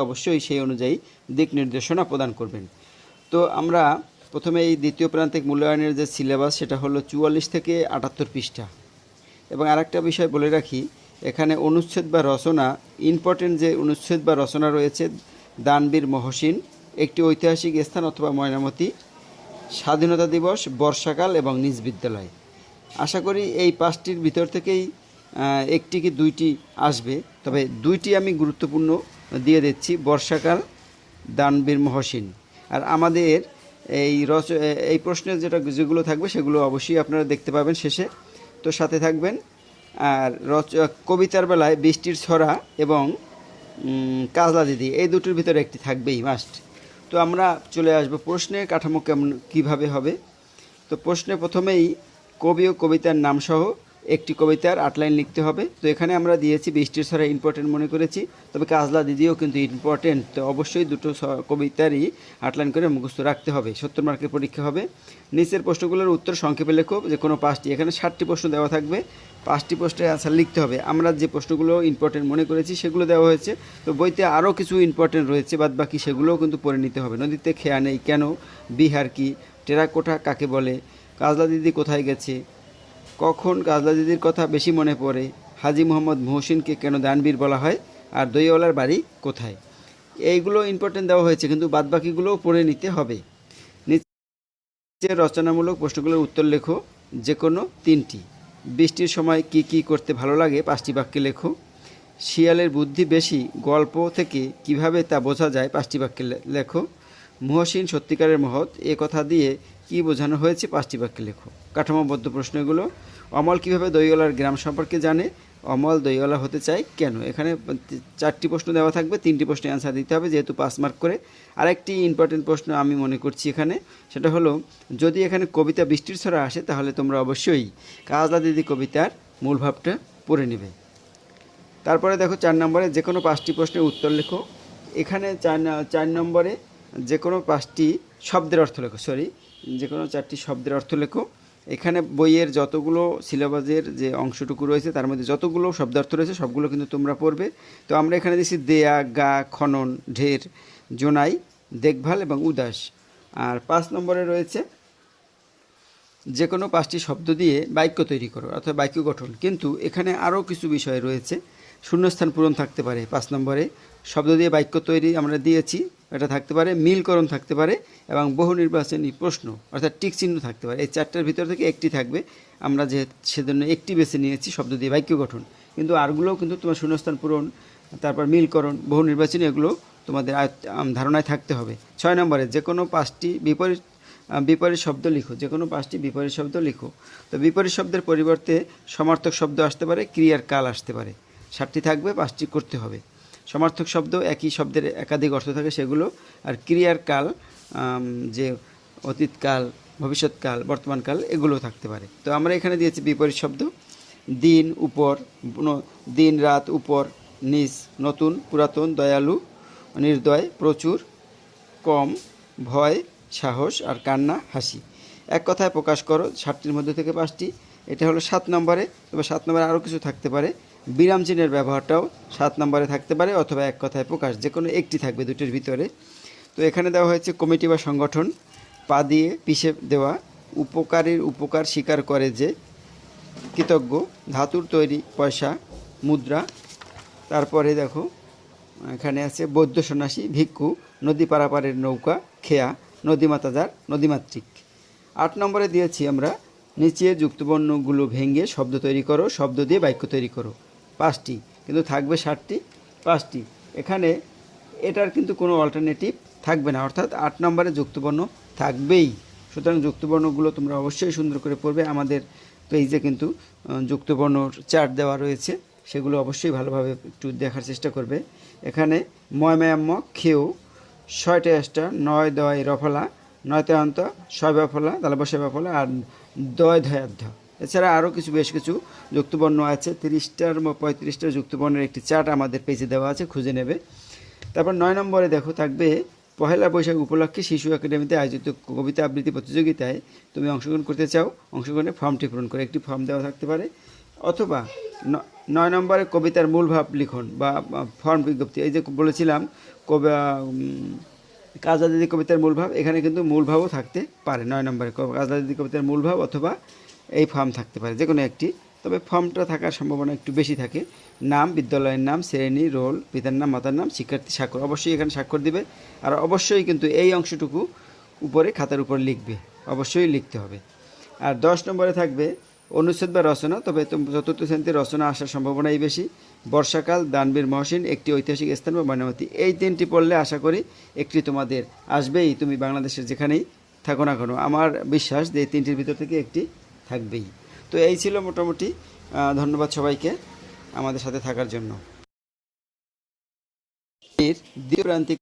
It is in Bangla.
অবশ্যই সেই অনুযায়ী দিক নির্দেশনা প্রদান করবেন। তো আমরা প্রথমে এই দ্বিতীয় প্রান্তিক মূল্যায়নের যে সিলেবাস সেটা হলো 44 থেকে 78 পৃষ্ঠা। এবং আরেকটা বিষয় বলে রাখি, এখানে অনুচ্ছেদ বা রচনা, ইম্পর্টেন্ট যে অনুচ্ছেদ বা রচনা রয়েছে, দানবীর মহসিন, একটি ঐতিহাসিক স্থান অথবা ময়নামতি, স্বাধীনতা দিবস, বর্ষাকাল এবং নিজ বিদ্যালয়। আশা করি এই 5টির ভিতর থেকেই একটি কি 2টি আসবে, তবে 2টি আমি গুরুত্বপূর্ণ দিয়ে দিচ্ছি, বর্ষাকাল, দানবীর মহসিন। আর আমাদের এই প্রশ্নের যেগুলো থাকবে সেগুলো অবশ্যই আপনারা দেখতে পাবেন শেষে, তো সাথে থাকবেন। আর কবিতার বেলায় বৃষ্টির ছড়া এবং কাজলা দিদি, এই দুটোর ভিতরে একটি থাকবেই মাস্ট। তো আমরা চলে আসব প্রশ্নের কাঠামো কীভাবে হবে। তো প্রশ্নে প্রথমেই কবি ও কবিতার নামসহ একটি কবিতার 8 লাইন লিখতে হবে। তো এখানে আমরা দিয়েছি বৃষ্টির ছড়া ইম্পর্টেন্ট মনে করেছি, তবে কাজলা দিদিও কিন্তু ইম্পর্টেন্ট। তো অবশ্যই দুটো কবিতারই 8 লাইন করে মুখস্থ রাখতে হবে। 70 মার্কের পরীক্ষা হবে। নিচের প্রশ্নগুলোর উত্তর সংক্ষেপে লেখো, যে কোনো 5টি, এখানে 60টি প্রশ্ন দেওয়া থাকবে, 5টি প্রশ্নের অ্যান্সার লিখতে হবে। আমরা যে প্রশ্নগুলো ইম্পর্টেন্ট মনে করেছি সেগুলো দেওয়া হয়েছে। তো বইতে আরও কিছু ইম্পর্টেন্ট রয়েছে, বাদ বাকি সেগুলোও কিন্তু পড়ে নিতে হবে। নদীতে খেয়া নেই কেন, বিহার কি, টেরাকোটা কাকে বলে, কাজলা দিদি কোথায় গেছে, কখন কাজলা দিদির কথা বেশি মনে পড়ে, হাজী মোহাম্মদ মহসিনকে কেন দানবীর বলা হয়, আর দইওয়ালার বাড়ি কোথায়। এইগুলো ইম্পর্টেন্ট দেওয়া হয়েছে, কিন্তু বাদবাকিগুলোও পড়ে নিতে হবে। নিচে রচনামূলক প্রশ্নগুলোর উত্তর লেখো, যে কোনো 3টি। বৃষ্টির সময় কি কি করতে ভালো লাগে 5টি বাক্যে লেখো। শিয়ালের বুদ্ধি বেশি গল্প থেকে কিভাবে তা বোঝা যায় 5টি বাক্যে লেখো। মহসিন সত্যিকারের মহৎ, এ কথা দিয়ে কি বোঝানো হয়েছে 5টি বাক্যে লেখো। কাঠামোবদ্ধ প্রশ্নগুলো, অমল কিভাবে দইওয়ালার গ্রাম সম্পর্কে জানে, অমল দইওয়ালা হতে চায় কেন। এখানে 4টি প্রশ্ন দেওয়া থাকবে, 3টি প্রশ্নের অ্যান্সার দিতে হবে, যেহেতু 5 মার্ক করে। আরেকটি ইম্পর্টেন্ট প্রশ্ন আমি মনে করছি এখানে, সেটা হলো, যদি এখানে কবিতা বৃষ্টির ছড়া আসে তাহলে তোমরা অবশ্যই কাজলা দিদি কবিতার মূল ভাবটা পড়ে নেবে। তারপরে দেখো 4 নম্বরে যে কোনো 5টি প্রশ্নের উত্তর লেখো। এখানে 4 নম্বরে যে কোনো 5টি শব্দের অর্থ লেখো, যে কোনো 4টি শব্দের অর্থ লেখো। এখানে বইয়ের যতগুলো সিলেবাসের যে অংশটুকু রয়েছে তার মধ্যে যতগুলো শব্দার্থ রয়েছে সবগুলো কিন্তু তোমরা পড়বে। তো আমরা এখানে দিচ্ছি দেয়া, গা, খনন, ঢের, জোনাই, দেখভাল এবং উদাস। আর 5 নম্বরে রয়েছে যে কোনো 5টি শব্দ দিয়ে বাক্য তৈরি করো, অর্থাৎ বাক্য গঠন। কিন্তু এখানে আরও কিছু বিষয় রয়েছে, শূন্যস্থান পূরণ থাকতে পারে 5 নম্বরে, শব্দ দিয়ে বাক্য তৈরি আমরা দিয়েছি, এটা থাকতে পারে, মিলকরণ থাকতে পারে এবং বহু নির্বাচনী প্রশ্ন অর্থাৎ টিক চিহ্ন থাকতে পারে। এই 4টার ভিতর থেকে একটি থাকবে, আমরা যে সেজন্য একটি বেছে নিয়েছি, শব্দ দিয়ে বাক্য গঠন। কিন্তু আরগুলোও কিন্তু তোমার শূন্যস্থান পূরণ, তারপর মিলকরণ, বহু নির্বাচনী, এগুলো তোমাদের ধারণায় থাকতে হবে। 6 নম্বরে যে কোনো 5টি বিপরীত শব্দ লিখো, যে কোনো 5টি বিপরীত শব্দ লিখো। তো বিপরীত শব্দের পরিবর্তে সমার্থক শব্দ আসতে পারে, ক্রিয়ার কাল আসতে পারে। 7টি থাকবে, 5টি করতে হবে। সমার্থক শব্দ একই শব্দের একাধিক অর্থ থাকে সেগুলো, আর ক্রিয়ার কাল যে অতীতকাল, ভবিষ্যৎকাল, বর্তমানকাল, এগুলো থাকতে পারে। তো আমরা এখানে দিয়েছি বিপরীত শব্দ, দিন, উপর, দিন, রাত, উপর, নিজ, নতুন, পুরাতন, দয়ালু, নির্দয়, প্রচুর, কম, ভয়, সাহস, আর কান্না, হাসি। এক কথায় প্রকাশ করো, 7টির মধ্যে থেকে 5টি। এটা হলো 7 নম্বরে। তবে 7 নম্বরে আরও কিছু থাকতে পারে, বিরাম চিহ্নের ব্যবহারটাও 7 নম্বরে থাকতে পারে, অথবা এক কথায় প্রকাশ, যে কোনো একটি থাকবে 2টির ভিতরে। তো এখানে দেওয়া হয়েছে কমিটি বা সংগঠন, পা দিয়ে পিষে দেওয়া, উপকারীর উপকার স্বীকার করে যে, কৃতজ্ঞ, ধাতুর তৈরি পয়সা, মুদ্রা। তারপরে দেখো এখানে আছে বৌদ্ধ সন্ন্যাসী, ভিক্ষু, নদী পারাপারের নৌকা, খেয়া, নদীমাতা যার, নদীমাতৃক। 8 নম্বরে দিয়েছি আমরা, নিচে যুক্তবর্ণগুলো ভেঙে শব্দ তৈরি করো, শব্দ দিয়ে বাক্য তৈরি করো। 5টি, কিন্তু থাকবে 7টি, 5টি। এখানে এটার কিন্তু কোনো অল্টারনেটিভ থাকবে না, অর্থাৎ 8 নম্বরে যুক্তবর্ণ থাকবেই। সুতরাং যুক্তবর্ণগুলো তোমরা অবশ্যই সুন্দর করে পড়বে। আমাদের পেজে কিন্তু যুক্তবর্ণর চার্ট দেওয়া রয়েছে, সেগুলো অবশ্যই ভালোভাবে একটু দেখার চেষ্টা করবে। এখানে ময়মায়াম্ম, খেউ, 6টে অষ্টা, 9 দয় রফলা, 9তে অন্ত, 6 ব্যাফলা, তাহলে বসে ব্যাফলা, আর দয় ধয়াধ্য। এছাড়া আরও বেশ কিছু যুক্তবর্ণ আছে, 30টার 35টার যুক্তবর্ণের একটি চার্ট আমাদের পেজে দেওয়া আছে, খুঁজে নেবে। তারপর 9 নম্বরে দেখো থাকবে, পহেলা বৈশাখ উপলক্ষে শিশু একাডেমিতে আয়োজিত কবিতা আবৃত্তি প্রতিযোগিতায় তুমি অংশগ্রহণ করতে চাও, অংশগ্রহণের ফর্মটি পূরণ করে, একটি ফর্ম দেওয়া থাকতে পারে। অথবা 9 নম্বরে কবিতার মূল ভাব লিখন বা ফর্ম বিজ্ঞপ্তি। এই যে বলেছিলাম কাজলা দিদি কবিতার মূল ভাব, এখানে কিন্তু মূল ভাবও থাকতে পারে। 9 নম্বরে কাজলা দিদি কবিতার মূল ভাব অথবা এই ফর্ম থাকতে পারে, যে কোনো একটি, তবে ফর্মটা থাকার সম্ভাবনা একটু বেশি থাকে। নাম, বিদ্যালয়ের নাম, শ্রেণী, রোল, পিতার নাম, মাতার নাম, শিক্ষার্থী, স্বাক্ষর, অবশ্যই এখানে স্বাক্ষর দিবে। আর অবশ্যই কিন্তু এই অংশটুকু উপরে খাতার উপর লিখবে, অবশ্যই লিখতে হবে। আর 10 নম্বরে থাকবে অনুচ্ছেদ বা রচনা, তবে চতুর্থ শ্রেণীতে রচনা আসার সম্ভাবনাই বেশি। বর্ষাকাল, দানবীর মহসিন, একটি ঐতিহাসিক স্থান বা ময়নামতি, এই 3টি পড়লে আশা করি একটি তোমাদের আসবেই, তুমি বাংলাদেশের যেখানেই থাকো না কেন। আমার বিশ্বাস যে এই 3টির ভিতর থেকে একটি থাকবেই। তো এই ছিল মোটামুটি। ধন্যবাদ সবাইকে আমাদের সাথে থাকার জন্য। এর দ্বিতীয় প্রান্তিক